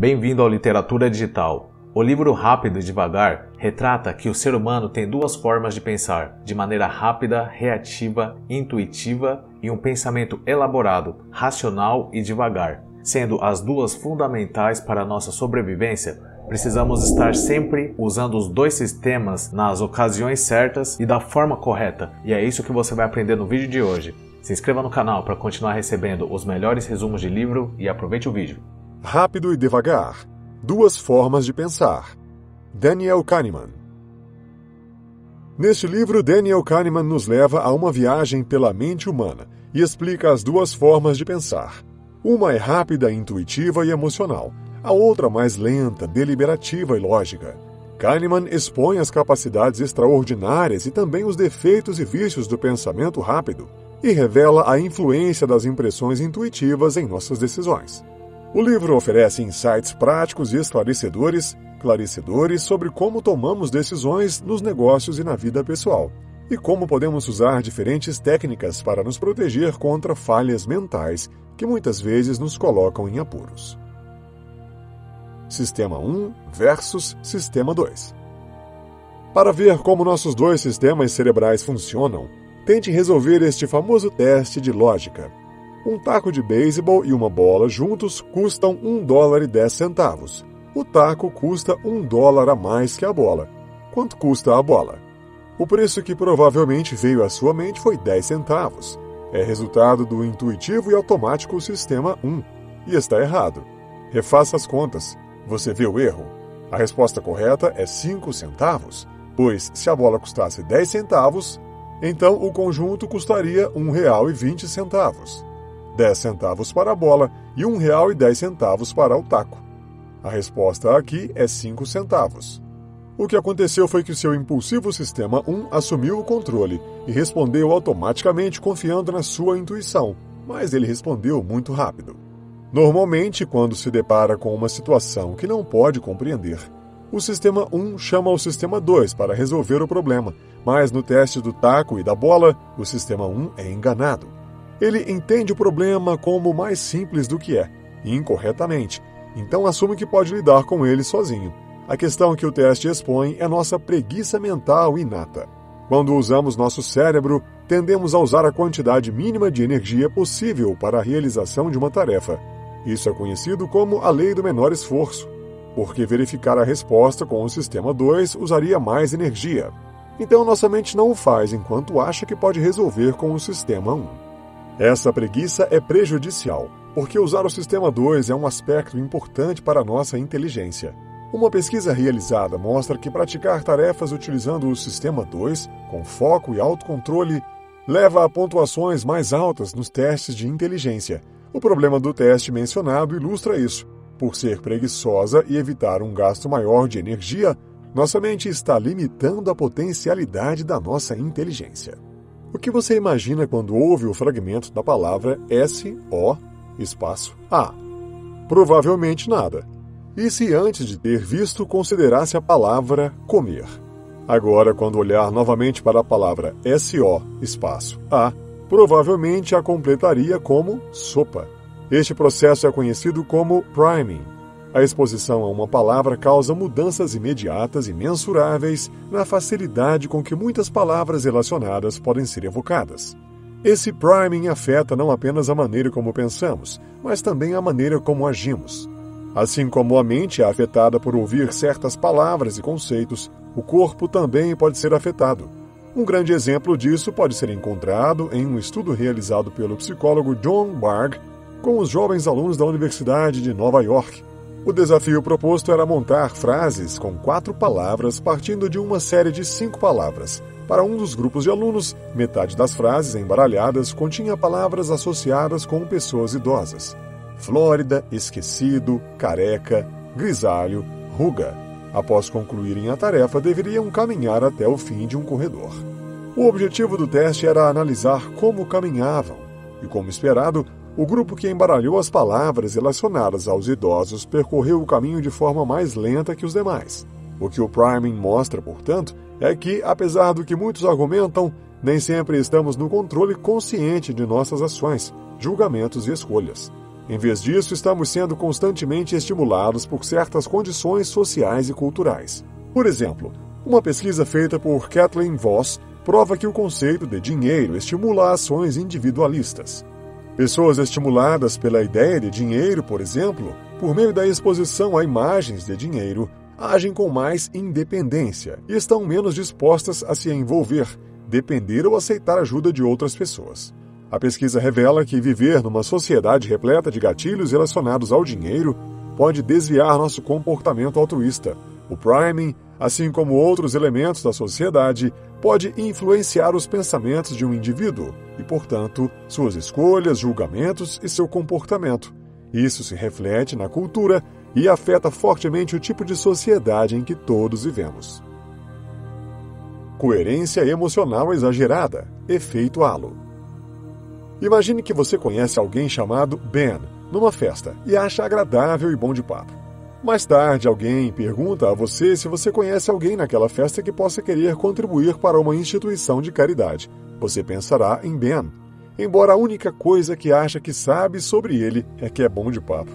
Bem-vindo ao Literatura Digital. O livro Rápido e Devagar retrata que o ser humano tem duas formas de pensar, de maneira rápida, reativa, intuitiva e um pensamento elaborado, racional e devagar. Sendo as duas fundamentais para a nossa sobrevivência, precisamos estar sempre usando os dois sistemas nas ocasiões certas e da forma correta, e é isso que você vai aprender no vídeo de hoje. Se inscreva no canal para continuar recebendo os melhores resumos de livro e aproveite o vídeo. Rápido e Devagar. Duas formas de pensar. Daniel Kahneman. Neste livro, Daniel Kahneman nos leva a uma viagem pela mente humana e explica as duas formas de pensar. Uma é rápida, intuitiva e emocional. A outra mais lenta, deliberativa e lógica. Kahneman expõe as capacidades extraordinárias e também os defeitos e vícios do pensamento rápido e revela a influência das impressões intuitivas em nossas decisões. O livro oferece insights práticos e esclarecedores sobre como tomamos decisões nos negócios e na vida pessoal, e como podemos usar diferentes técnicas para nos proteger contra falhas mentais que muitas vezes nos colocam em apuros. Sistema 1 versus Sistema 2. Para ver como nossos dois sistemas cerebrais funcionam, tente resolver este famoso teste de lógica. Um taco de beisebol e uma bola juntos custam $1,10. O taco custa $1 a mais que a bola. Quanto custa a bola? O preço que provavelmente veio à sua mente foi 10 centavos. É resultado do intuitivo e automático Sistema 1. E está errado. Refaça as contas. Você vê o erro? A resposta correta é 5 centavos, pois se a bola custasse 10 centavos, então o conjunto custaria R$1,20. 10 centavos para a bola e R$1,10 para o taco. A resposta aqui é 5 centavos. O que aconteceu foi que o seu impulsivo Sistema 1 assumiu o controle e respondeu automaticamente confiando na sua intuição, mas ele respondeu muito rápido. Normalmente, quando se depara com uma situação que não pode compreender, o Sistema 1 chama o Sistema 2 para resolver o problema, mas no teste do taco e da bola, o Sistema 1 é enganado. Ele entende o problema como mais simples do que é, e incorretamente, então assume que pode lidar com ele sozinho. A questão que o teste expõe é nossa preguiça mental inata. Quando usamos nosso cérebro, tendemos a usar a quantidade mínima de energia possível para a realização de uma tarefa. Isso é conhecido como a lei do menor esforço, porque verificar a resposta com o Sistema 2 usaria mais energia. Então nossa mente não o faz enquanto acha que pode resolver com o Sistema 1. Essa preguiça é prejudicial, porque usar o Sistema 2 é um aspecto importante para a nossa inteligência. Uma pesquisa realizada mostra que praticar tarefas utilizando o Sistema 2, com foco e autocontrole, leva a pontuações mais altas nos testes de inteligência. O problema do teste mencionado ilustra isso. Por ser preguiçosa e evitar um gasto maior de energia, nossa mente está limitando a potencialidade da nossa inteligência. O que você imagina quando ouve o fragmento da palavra S-O espaço A? Provavelmente nada. E se antes de ter visto considerasse a palavra comer? Agora, quando olhar novamente para a palavra S-O espaço A, provavelmente a completaria como sopa. Este processo é conhecido como priming. A exposição a uma palavra causa mudanças imediatas e mensuráveis na facilidade com que muitas palavras relacionadas podem ser evocadas. Esse priming afeta não apenas a maneira como pensamos, mas também a maneira como agimos. Assim como a mente é afetada por ouvir certas palavras e conceitos, o corpo também pode ser afetado. Um grande exemplo disso pode ser encontrado em um estudo realizado pelo psicólogo John Bargh com os jovens alunos da Universidade de Nova York. O desafio proposto era montar frases com 4 palavras partindo de uma série de 5 palavras. Para um dos grupos de alunos, metade das frases embaralhadas continha palavras associadas com pessoas idosas. Flórida, esquecido, careca, grisalho, ruga. Após concluírem a tarefa, deveriam caminhar até o fim de um corredor. O objetivo do teste era analisar como caminhavam, e como esperado, o grupo que embaralhou as palavras relacionadas aos idosos percorreu o caminho de forma mais lenta que os demais. O que o priming mostra, portanto, é que, apesar do que muitos argumentam, nem sempre estamos no controle consciente de nossas ações, julgamentos e escolhas. Em vez disso, estamos sendo constantemente estimulados por certas condições sociais e culturais. Por exemplo, uma pesquisa feita por Kathleen Voss prova que o conceito de dinheiro estimula ações individualistas. Pessoas estimuladas pela ideia de dinheiro, por exemplo, por meio da exposição a imagens de dinheiro, agem com mais independência e estão menos dispostas a se envolver, depender ou aceitar ajuda de outras pessoas. A pesquisa revela que viver numa sociedade repleta de gatilhos relacionados ao dinheiro pode desviar nosso comportamento altruísta. O priming, assim como outros elementos da sociedade, pode influenciar os pensamentos de um indivíduo e, portanto, suas escolhas, julgamentos e seu comportamento. Isso se reflete na cultura e afeta fortemente o tipo de sociedade em que todos vivemos. Coerência emocional exagerada, efeito halo. Imagine que você conhece alguém chamado Ben numa festa e acha agradável e bom de papo. Mais tarde, alguém pergunta a você se você conhece alguém naquela festa que possa querer contribuir para uma instituição de caridade. Você pensará em Ben, embora a única coisa que acha que sabe sobre ele é que é bom de papo.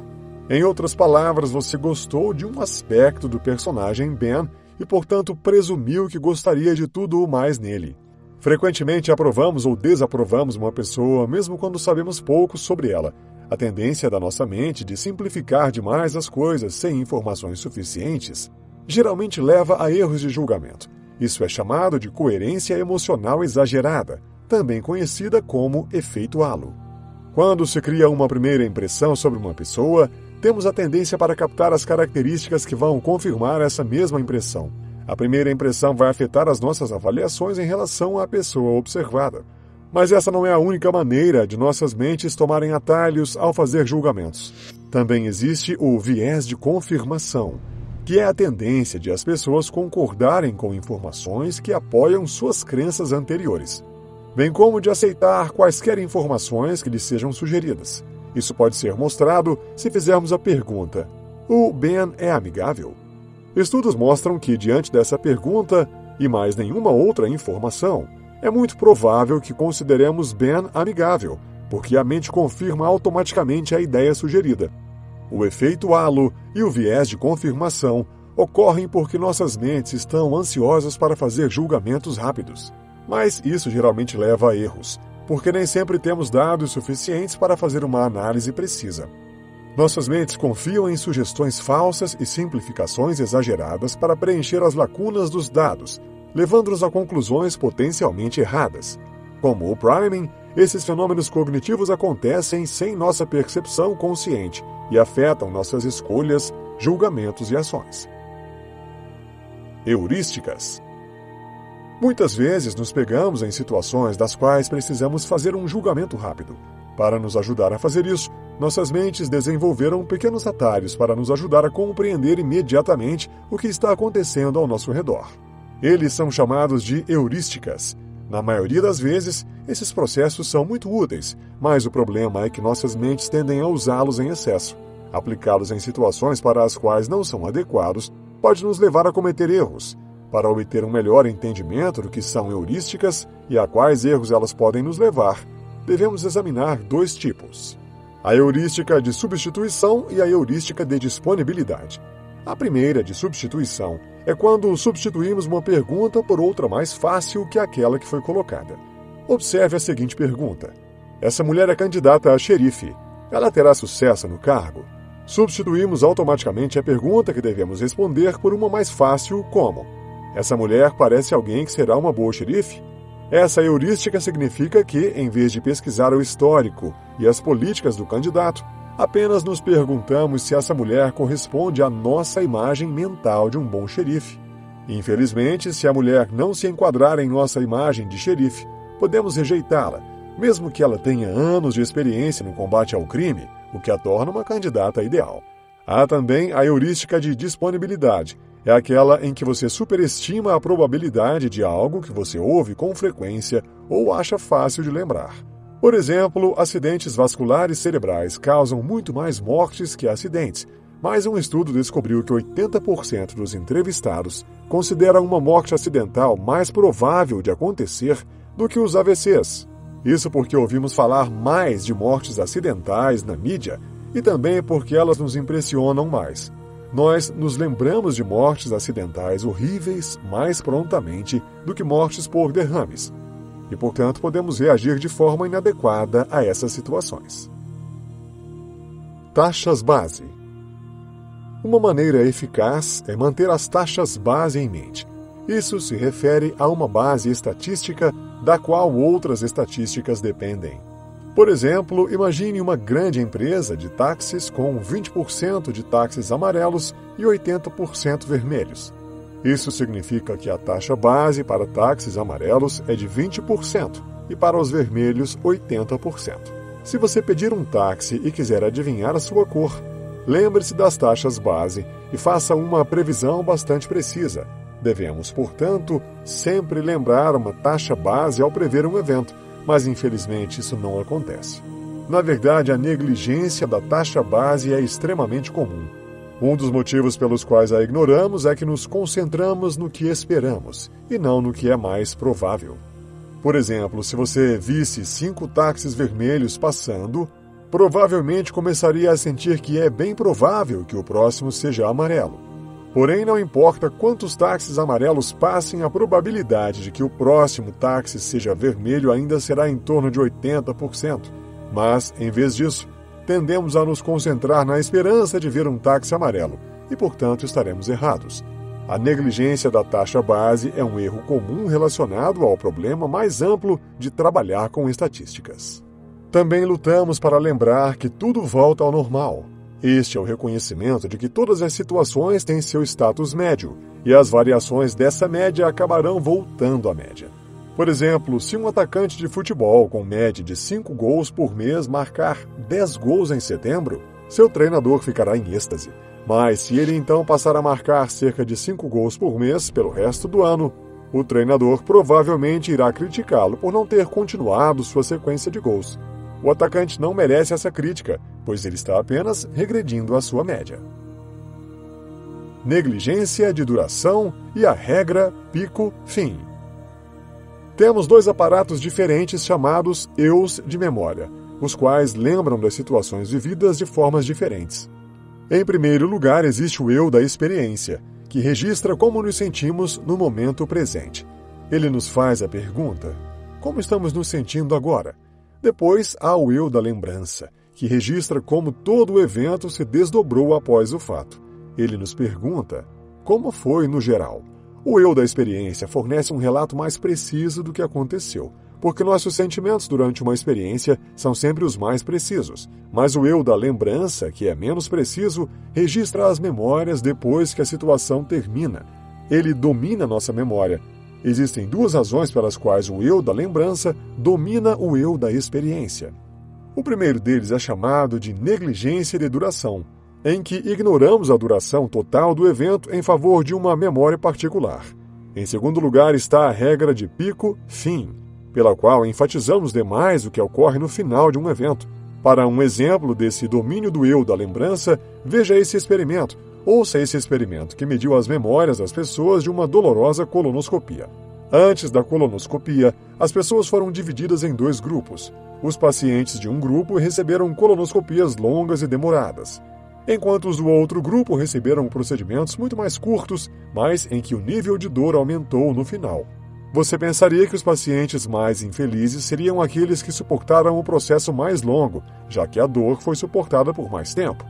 Em outras palavras, você gostou de um aspecto do personagem Ben e, portanto, presumiu que gostaria de tudo o mais nele. Frequentemente aprovamos ou desaprovamos uma pessoa, mesmo quando sabemos pouco sobre ela. A tendência da nossa mente de simplificar demais as coisas sem informações suficientes geralmente leva a erros de julgamento. Isso é chamado de coerência emocional exagerada, também conhecida como efeito halo. Quando se cria uma primeira impressão sobre uma pessoa, temos a tendência para captar as características que vão confirmar essa mesma impressão. A primeira impressão vai afetar as nossas avaliações em relação à pessoa observada. Mas essa não é a única maneira de nossas mentes tomarem atalhos ao fazer julgamentos. Também existe o viés de confirmação, que é a tendência de as pessoas concordarem com informações que apoiam suas crenças anteriores, bem como de aceitar quaisquer informações que lhes sejam sugeridas. Isso pode ser mostrado se fizermos a pergunta: o Ben é amigável? Estudos mostram que, diante dessa pergunta e mais nenhuma outra informação, é muito provável que consideremos Ben amigável, porque a mente confirma automaticamente a ideia sugerida. O efeito halo e o viés de confirmação ocorrem porque nossas mentes estão ansiosas para fazer julgamentos rápidos. Mas isso geralmente leva a erros, porque nem sempre temos dados suficientes para fazer uma análise precisa. Nossas mentes confiam em sugestões falsas e simplificações exageradas para preencher as lacunas dos dados, levando-nos a conclusões potencialmente erradas. Como o priming, esses fenômenos cognitivos acontecem sem nossa percepção consciente e afetam nossas escolhas, julgamentos e ações. Heurísticas. Muitas vezes nos pegamos em situações das quais precisamos fazer um julgamento rápido. Para nos ajudar a fazer isso, nossas mentes desenvolveram pequenos atalhos para nos ajudar a compreender imediatamente o que está acontecendo ao nosso redor. Eles são chamados de heurísticas. Na maioria das vezes, esses processos são muito úteis, mas o problema é que nossas mentes tendem a usá-los em excesso. Aplicá-los em situações para as quais não são adequados, pode nos levar a cometer erros. Para obter um melhor entendimento do que são heurísticas e a quais erros elas podem nos levar, devemos examinar dois tipos: a heurística de substituição e a heurística de disponibilidade. A primeira, de substituição, é quando substituímos uma pergunta por outra mais fácil que aquela que foi colocada. Observe a seguinte pergunta: essa mulher é candidata a xerife. Ela terá sucesso no cargo? Substituímos automaticamente a pergunta que devemos responder por uma mais fácil, como: essa mulher parece alguém que será uma boa xerife? Essa heurística significa que, em vez de pesquisar o histórico e as políticas do candidato, apenas nos perguntamos se essa mulher corresponde à nossa imagem mental de um bom xerife. Infelizmente, se a mulher não se enquadrar em nossa imagem de xerife, podemos rejeitá-la, mesmo que ela tenha anos de experiência no combate ao crime, o que a torna uma candidata ideal. Há também a heurística de disponibilidade. É aquela em que você superestima a probabilidade de algo que você ouve com frequência ou acha fácil de lembrar. Por exemplo, acidentes vasculares cerebrais causam muito mais mortes que acidentes, mas um estudo descobriu que 80% dos entrevistados consideram uma morte acidental mais provável de acontecer do que os AVCs. Isso porque ouvimos falar mais de mortes acidentais na mídia e também porque elas nos impressionam mais. Nós nos lembramos de mortes acidentais horríveis mais prontamente do que mortes por derrames, e, portanto, podemos reagir de forma inadequada a essas situações. Taxas base. Uma maneira eficaz é manter as taxas base em mente. Isso se refere a uma base estatística da qual outras estatísticas dependem. Por exemplo, imagine uma grande empresa de táxis com 20% de táxis amarelos e 80% vermelhos. Isso significa que a taxa base para táxis amarelos é de 20% e para os vermelhos 80%. Se você pedir um táxi e quiser adivinhar a sua cor, lembre-se das taxas base e faça uma previsão bastante precisa. Devemos, portanto, sempre lembrar uma taxa base ao prever um evento, mas infelizmente isso não acontece. Na verdade, a negligência da taxa base é extremamente comum. Um dos motivos pelos quais a ignoramos é que nos concentramos no que esperamos e não no que é mais provável. Por exemplo, se você visse 5 táxis vermelhos passando, provavelmente começaria a sentir que é bem provável que o próximo seja amarelo. Porém, não importa quantos táxis amarelos passem, a probabilidade de que o próximo táxi seja vermelho ainda será em torno de 80%. Mas, em vez disso, tendemos a nos concentrar na esperança de ver um táxi amarelo e, portanto, estaremos errados. A negligência da taxa base é um erro comum relacionado ao problema mais amplo de trabalhar com estatísticas. Também lutamos para lembrar que tudo volta ao normal. Este é o reconhecimento de que todas as situações têm seu status médio, e as variações dessa média acabarão voltando à média. Por exemplo, se um atacante de futebol com média de 5 gols por mês marcar 10 gols em setembro, seu treinador ficará em êxtase. Mas se ele então passar a marcar cerca de 5 gols por mês pelo resto do ano, o treinador provavelmente irá criticá-lo por não ter continuado sua sequência de gols. O atacante não merece essa crítica, pois ele está apenas regredindo a sua média. Negligência de duração e a regra pico-fim. Temos 2 aparatos diferentes chamados eus de memória, os quais lembram das situações vividas de formas diferentes. Em primeiro lugar, existe o eu da experiência, que registra como nos sentimos no momento presente. Ele nos faz a pergunta: como estamos nos sentindo agora? Depois há o eu da lembrança, que registra como todo o evento se desdobrou após o fato. Ele nos pergunta: como foi no geral? O eu da experiência fornece um relato mais preciso do que aconteceu, porque nossos sentimentos durante uma experiência são sempre os mais precisos. Mas o eu da lembrança, que é menos preciso, registra as memórias depois que a situação termina. Ele domina nossa memória. Existem 2 razões pelas quais o eu da lembrança domina o eu da experiência. O primeiro deles é chamado de negligência de duração, em que ignoramos a duração total do evento em favor de uma memória particular. Em segundo lugar está a regra de pico-fim, pela qual enfatizamos demais o que ocorre no final de um evento. Para um exemplo desse domínio do eu da lembrança, veja esse experimento. Ouça esse experimento que mediu as memórias das pessoas de uma dolorosa colonoscopia. Antes da colonoscopia, as pessoas foram divididas em 2 grupos. Os pacientes de um grupo receberam colonoscopias longas e demoradas, enquanto os do outro grupo receberam procedimentos muito mais curtos, mas em que o nível de dor aumentou no final. Você pensaria que os pacientes mais infelizes seriam aqueles que suportaram o processo mais longo, já que a dor foi suportada por mais tempo.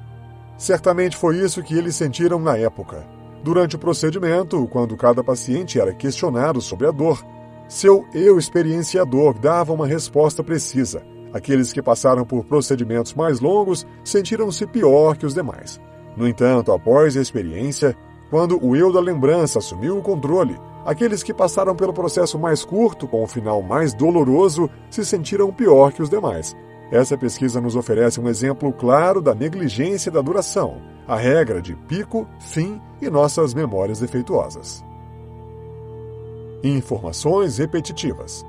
Certamente foi isso que eles sentiram na época. Durante o procedimento, quando cada paciente era questionado sobre a dor, seu eu experienciador dava uma resposta precisa. Aqueles que passaram por procedimentos mais longos sentiram-se pior que os demais. No entanto, após a experiência, quando o eu da lembrança assumiu o controle, aqueles que passaram pelo processo mais curto, com o final mais doloroso, se sentiram pior que os demais. Essa pesquisa nos oferece um exemplo claro da negligência da duração, a regra de pico, fim e nossas memórias defeituosas. Informações repetitivas.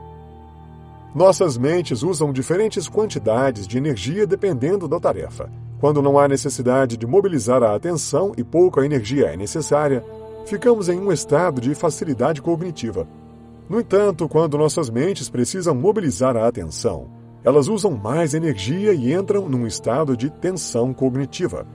Nossas mentes usam diferentes quantidades de energia dependendo da tarefa. Quando não há necessidade de mobilizar a atenção e pouca energia é necessária, ficamos em um estado de facilidade cognitiva. No entanto, quando nossas mentes precisam mobilizar a atenção, Elas usam mais energia e entram num estado de tensão cognitiva.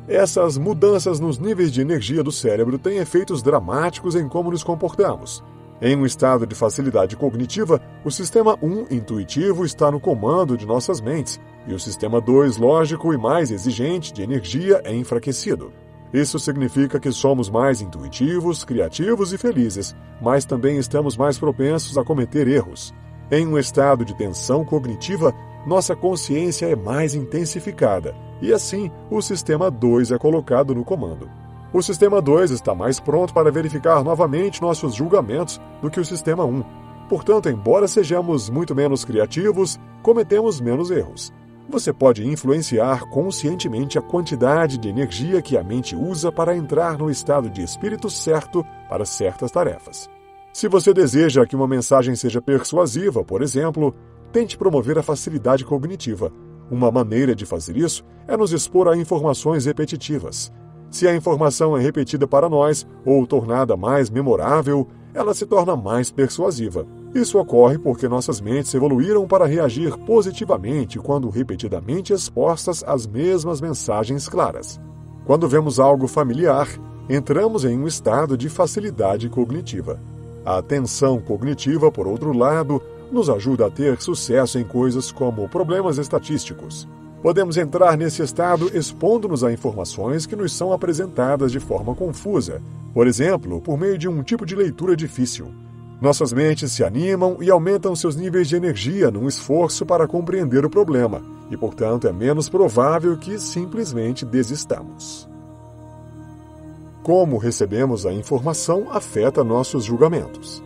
Essas mudanças nos níveis de energia do cérebro têm efeitos dramáticos em como nos comportamos. Em um estado de facilidade cognitiva, o sistema 1 intuitivo está no comando de nossas mentes, e o sistema 2 lógico e mais exigente de energia é enfraquecido. Isso significa que somos mais intuitivos, criativos e felizes, mas também estamos mais propensos a cometer erros. Em um estado de tensão cognitiva, nossa consciência é mais intensificada, e assim o sistema 2 é colocado no comando. O sistema 2 está mais pronto para verificar novamente nossos julgamentos do que o sistema 1. Portanto, embora sejamos muito menos criativos, cometemos menos erros. Você pode influenciar conscientemente a quantidade de energia que a mente usa para entrar no estado de espírito certo para certas tarefas. Se você deseja que uma mensagem seja persuasiva, por exemplo, tente promover a facilidade cognitiva. Uma maneira de fazer isso é nos expor a informações repetitivas. Se a informação é repetida para nós ou tornada mais memorável, ela se torna mais persuasiva. Isso ocorre porque nossas mentes evoluíram para reagir positivamente quando repetidamente expostas às mesmas mensagens claras. Quando vemos algo familiar, entramos em um estado de facilidade cognitiva. A atenção cognitiva, por outro lado, nos ajuda a ter sucesso em coisas como problemas estatísticos. Podemos entrar nesse estado expondo-nos a informações que nos são apresentadas de forma confusa, por exemplo, por meio de um tipo de leitura difícil. Nossas mentes se animam e aumentam seus níveis de energia num esforço para compreender o problema, e, portanto, é menos provável que simplesmente desistamos. Como recebemos a informação afeta nossos julgamentos.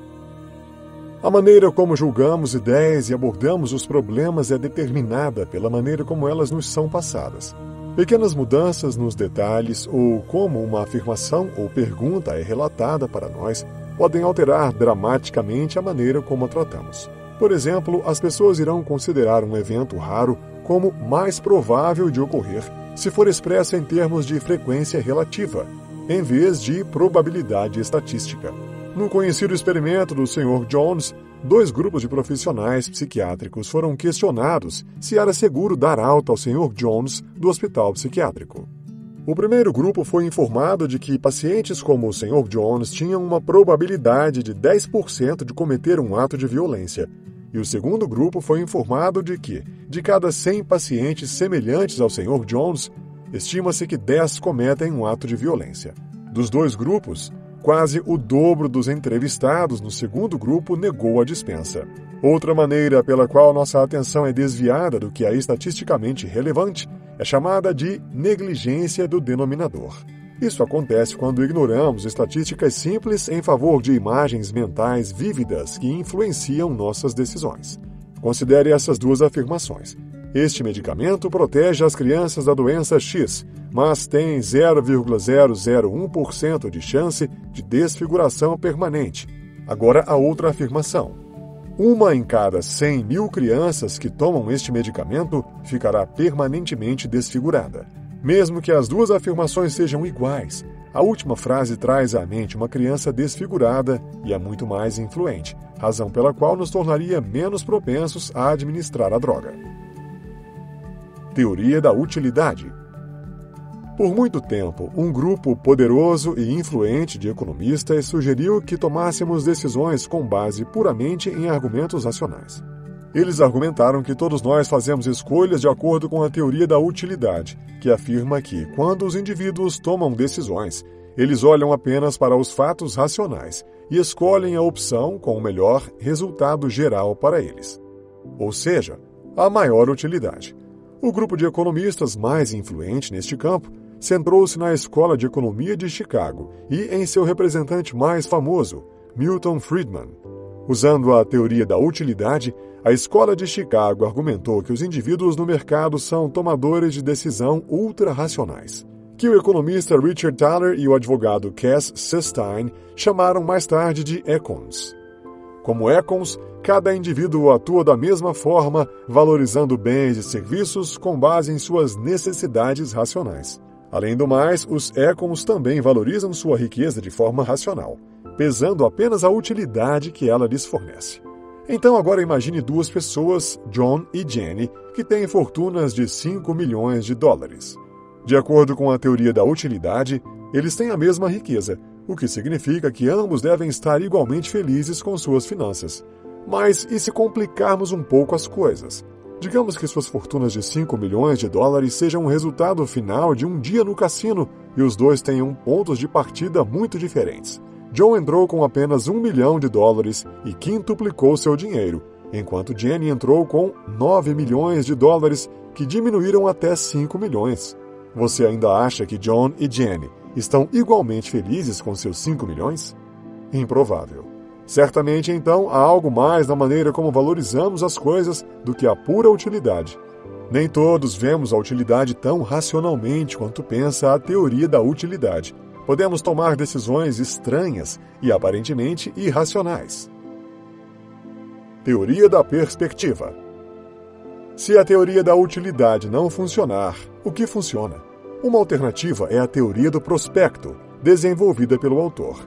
A maneira como julgamos ideias e abordamos os problemas é determinada pela maneira como elas nos são passadas. Pequenas mudanças nos detalhes ou como uma afirmação ou pergunta é relatada para nós podem alterar dramaticamente a maneira como a tratamos. Por exemplo, as pessoas irão considerar um evento raro como mais provável de ocorrer se for expresso em termos de frequência relativa, em vez de probabilidade estatística. No conhecido experimento do Sr. Jones, 2 grupos de profissionais psiquiátricos foram questionados se era seguro dar alta ao Sr. Jones do hospital psiquiátrico. O primeiro grupo foi informado de que pacientes como o Sr. Jones tinham uma probabilidade de 10% de cometer um ato de violência, e o segundo grupo foi informado de que, de cada 100 pacientes semelhantes ao Sr. Jones, estima-se que 10 cometem um ato de violência. Dos 2 grupos, quase o dobro dos entrevistados no segundo grupo negou a dispensa. Outra maneira pela qual nossa atenção é desviada do que é estatisticamente relevante é chamada de negligência do denominador. Isso acontece quando ignoramos estatísticas simples em favor de imagens mentais vívidas que influenciam nossas decisões. Considere essas 2 afirmações. Este medicamento protege as crianças da doença X, mas tem 0,001% de chance de desfiguração permanente. Agora a outra afirmação. 1 em cada 100 mil crianças que tomam este medicamento ficará permanentemente desfigurada. Mesmo que as 2 afirmações sejam iguais, a última frase traz à mente uma criança desfigurada e é muito mais influente, razão pela qual nos tornaria menos propensos a administrar a droga. Teoria da utilidade. Por muito tempo, um grupo poderoso e influente de economistas sugeriu que tomássemos decisões com base puramente em argumentos racionais. Eles argumentaram que todos nós fazemos escolhas de acordo com a teoria da utilidade, que afirma que, quando os indivíduos tomam decisões, eles olham apenas para os fatos racionais e escolhem a opção com o melhor resultado geral para eles. Ou seja, a maior utilidade. O grupo de economistas mais influente neste campo centrou-se na Escola de Economia de Chicago e em seu representante mais famoso, Milton Friedman. Usando a teoria da utilidade, a Escola de Chicago argumentou que os indivíduos no mercado são tomadores de decisão ultra-racionais, que o economista Richard Thaler e o advogado Cass Sunstein chamaram mais tarde de econs. Como econs, cada indivíduo atua da mesma forma, valorizando bens e serviços com base em suas necessidades racionais. Além do mais, os econs também valorizam sua riqueza de forma racional, pesando apenas a utilidade que ela lhes fornece. Então agora imagine duas pessoas, John e Jenny, que têm fortunas de 5 milhões de dólares. De acordo com a teoria da utilidade, eles têm a mesma riqueza, o que significa que ambos devem estar igualmente felizes com suas finanças. Mas e se complicarmos um pouco as coisas? Digamos que suas fortunas de 5 milhões de dólares sejam o resultado final de um dia no cassino e os dois tenham pontos de partida muito diferentes. John entrou com apenas 1 milhão de dólares e quintuplicou seu dinheiro, enquanto Jenny entrou com 9 milhões de dólares, que diminuíram até 5 milhões. Você ainda acha que John e Jenny estão igualmente felizes com seus 5 milhões? Improvável. Certamente, então, há algo mais na maneira como valorizamos as coisas do que a pura utilidade. Nem todos vemos a utilidade tão racionalmente quanto pensa a teoria da utilidade. Podemos tomar decisões estranhas e aparentemente irracionais. Teoria da perspectiva. Se a teoria da utilidade não funcionar, o que funciona? Uma alternativa é a teoria do prospecto, desenvolvida pelo autor.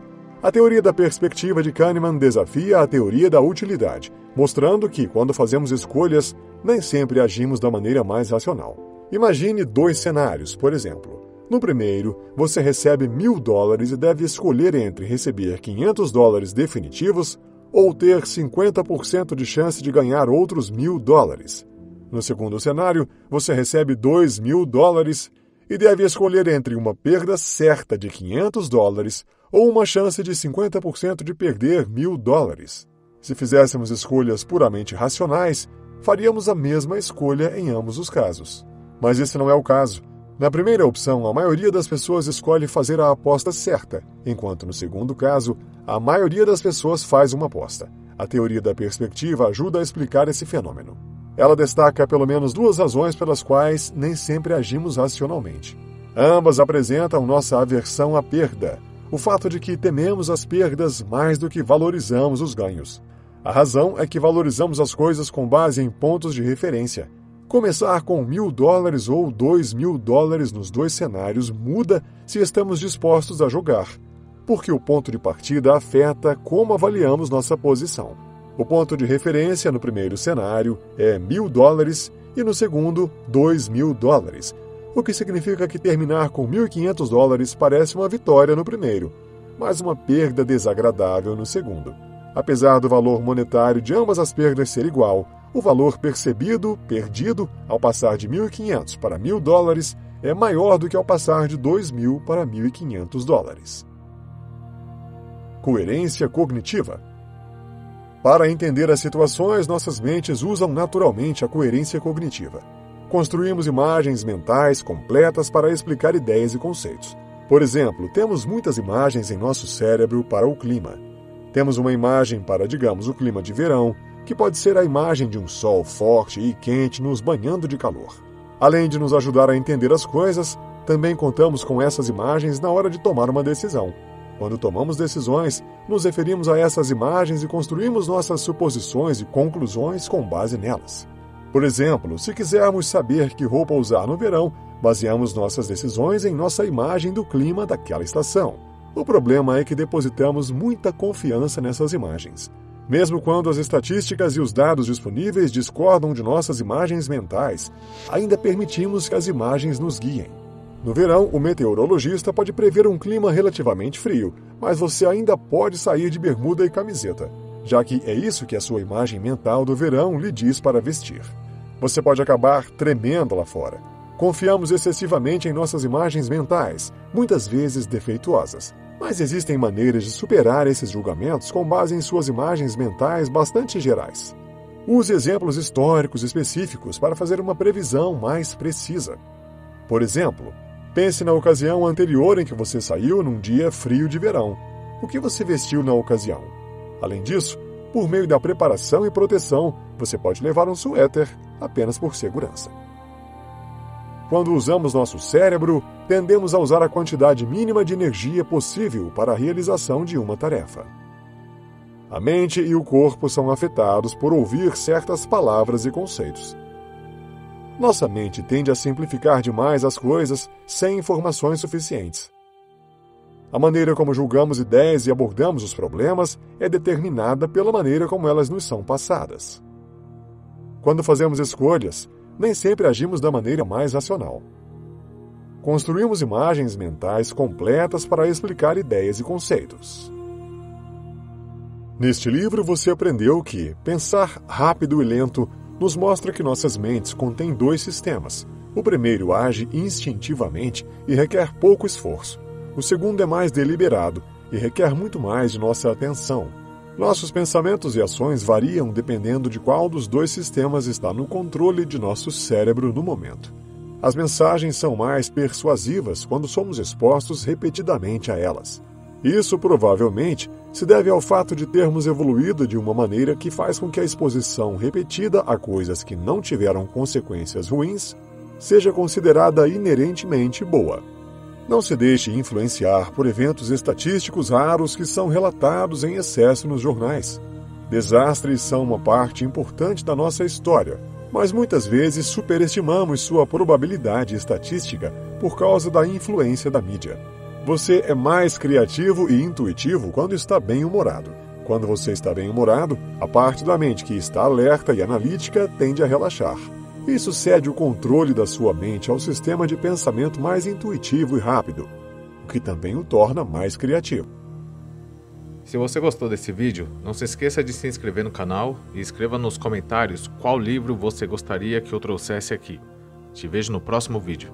A teoria da perspectiva de Kahneman desafia a teoria da utilidade, mostrando que, quando fazemos escolhas, nem sempre agimos da maneira mais racional. Imagine 2 cenários, por exemplo. No primeiro, você recebe $1.000 e deve escolher entre receber $500 definitivos ou ter 50% de chance de ganhar outros $1.000. No segundo cenário, você recebe $2.000 e deve escolher entre uma perda certa de $500 ou uma chance de 50% de perder $1.000. Se fizéssemos escolhas puramente racionais, faríamos a mesma escolha em ambos os casos. Mas esse não é o caso. Na primeira opção, a maioria das pessoas escolhe fazer a aposta certa, enquanto no segundo caso, a maioria das pessoas faz uma aposta. A teoria da perspectiva ajuda a explicar esse fenômeno. Ela destaca pelo menos 2 razões pelas quais nem sempre agimos racionalmente. Ambas apresentam nossa aversão à perda, o fato de que tememos as perdas mais do que valorizamos os ganhos. A razão é que valorizamos as coisas com base em pontos de referência. Começar com $1.000 ou $2.000 nos 2 cenários muda se estamos dispostos a jogar, porque o ponto de partida afeta como avaliamos nossa posição. O ponto de referência no primeiro cenário é $1.000 e no segundo, $2.000, o que significa que terminar com $1.500 parece uma vitória no primeiro, mas uma perda desagradável no segundo. Apesar do valor monetário de ambas as perdas ser igual, o valor perdido, ao passar de $1.500 para $1.000 é maior do que ao passar de $2.000 para $1.500. Coerência cognitiva. Para entender as situações, nossas mentes usam naturalmente a coerência cognitiva. Construímos imagens mentais completas para explicar ideias e conceitos. Por exemplo, temos muitas imagens em nosso cérebro para o clima. Temos uma imagem para, digamos, o clima de verão, que pode ser a imagem de um sol forte e quente nos banhando de calor. Além de nos ajudar a entender as coisas, também contamos com essas imagens na hora de tomar uma decisão. Quando tomamos decisões, nos referimos a essas imagens e construímos nossas suposições e conclusões com base nelas. Por exemplo, se quisermos saber que roupa usar no verão, baseamos nossas decisões em nossa imagem do clima daquela estação. O problema é que depositamos muita confiança nessas imagens. Mesmo quando as estatísticas e os dados disponíveis discordam de nossas imagens mentais, ainda permitimos que as imagens nos guiem. No verão, o meteorologista pode prever um clima relativamente frio, mas você ainda pode sair de bermuda e camiseta, já que é isso que a sua imagem mental do verão lhe diz para vestir. Você pode acabar tremendo lá fora. Confiamos excessivamente em nossas imagens mentais, muitas vezes defeituosas. Mas existem maneiras de superar esses julgamentos com base em suas imagens mentais bastante gerais. Use exemplos históricos específicos para fazer uma previsão mais precisa. Por exemplo, pense na ocasião anterior em que você saiu num dia frio de verão. O que você vestiu na ocasião? Além disso, por meio da preparação e proteção, você pode levar um suéter apenas por segurança. Quando usamos nosso cérebro, tendemos a usar a quantidade mínima de energia possível para a realização de uma tarefa. A mente e o corpo são afetados por ouvir certas palavras e conceitos. Nossa mente tende a simplificar demais as coisas sem informações suficientes. A maneira como julgamos ideias e abordamos os problemas é determinada pela maneira como elas nos são passadas. Quando fazemos escolhas, nem sempre agimos da maneira mais racional. Construímos imagens mentais completas para explicar ideias e conceitos. Neste livro você aprendeu que pensar rápido e lento nos mostra que nossas mentes contêm dois sistemas. O primeiro age instintivamente e requer pouco esforço. O segundo é mais deliberado e requer muito mais de nossa atenção. Nossos pensamentos e ações variam dependendo de qual dos dois sistemas está no controle de nosso cérebro no momento. As mensagens são mais persuasivas quando somos expostos repetidamente a elas. Isso provavelmente se deve ao fato de termos evoluído de uma maneira que faz com que a exposição repetida a coisas que não tiveram consequências ruins seja considerada inerentemente boa. Não se deixe influenciar por eventos estatísticos raros que são relatados em excesso nos jornais. Desastres são uma parte importante da nossa história, mas muitas vezes superestimamos sua probabilidade estatística por causa da influência da mídia. Você é mais criativo e intuitivo quando está bem-humorado. Quando você está bem-humorado, a parte da mente que está alerta e analítica tende a relaxar. Isso cede o controle da sua mente ao sistema de pensamento mais intuitivo e rápido, o que também o torna mais criativo. Se você gostou desse vídeo, não se esqueça de se inscrever no canal e escreva nos comentários qual livro você gostaria que eu trouxesse aqui. Te vejo no próximo vídeo.